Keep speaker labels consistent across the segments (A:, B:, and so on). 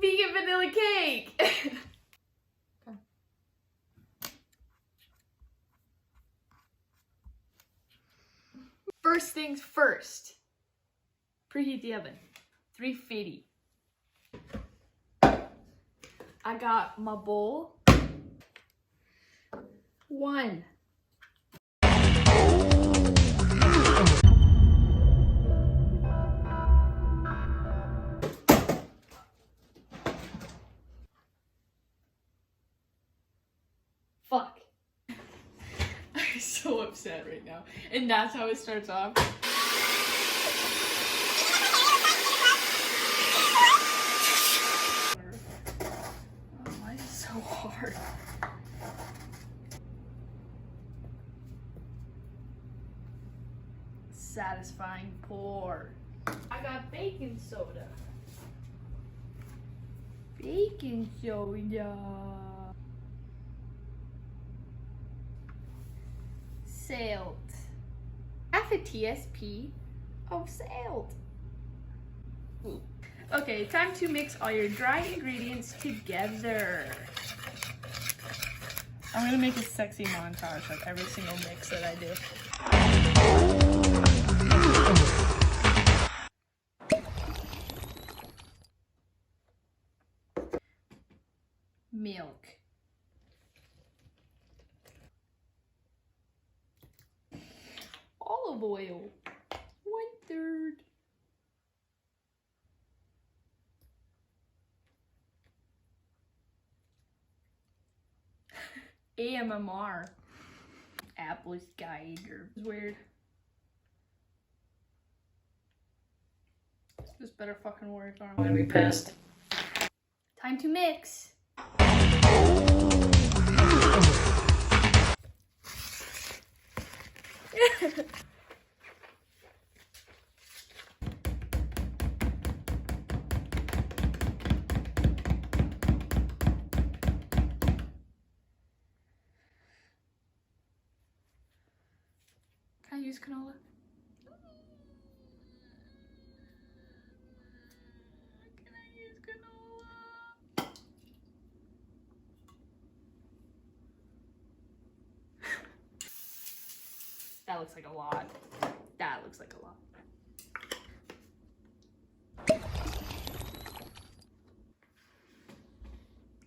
A: vegan vanilla cake. Okay. First things first. Preheat the oven. 350. I got my bowl. 1. Fuck. I'm so upset right now. And that's how it starts off. Oh, why is it so hard? Satisfying pour. I got baking soda. Baking soda. Salt. Half a TSP of salt. Okay, time to mix all your dry ingredients together. I'm gonna make a sexy montage of every single mix that I do. Milk. Olive oil. 1/3. AMMR. Apple's guide or weird. This better fucking work or I'm gonna be pissed. Time to mix. Can I use canola? Can I use canola? That looks like a lot. That looks like a lot.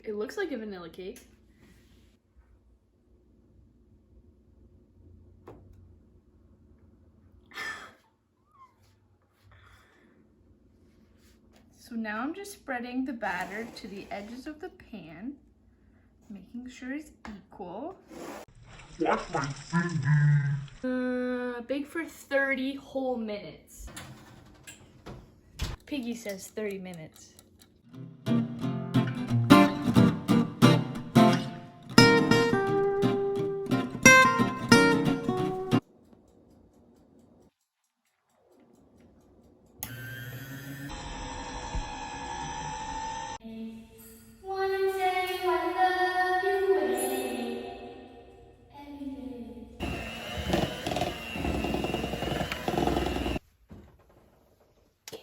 A: It looks like a vanilla cake. So now I'm just spreading the batter to the edges of the pan, making sure it's equal. Watch my finger. Bake for 30 whole minutes. Piggy says 30 minutes.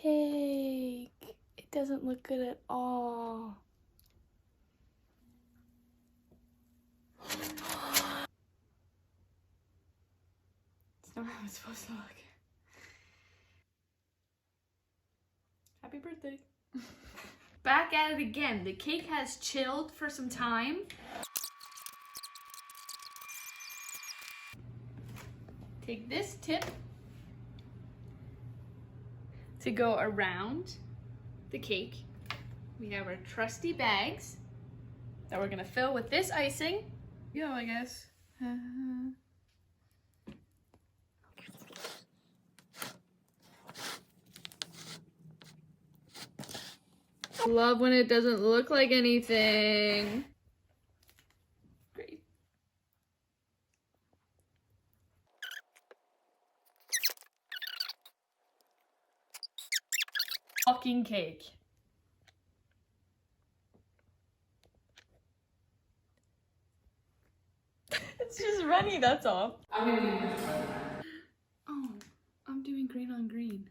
A: Cake. It doesn't look good at all. It's not how it's supposed to look. Happy birthday. Back at it again. The cake has chilled for some time. Take this tip to go around the cake. We have our trusty bags that we're gonna fill with this icing. Go, I guess. Love when it doesn't look like anything. Great. Fucking cake. It's just runny, that's all. I'm gonna need much more than that. Oh, I'm doing green on green.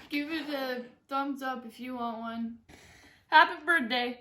A: Give it a thumbs up if you want one. Happy birthday.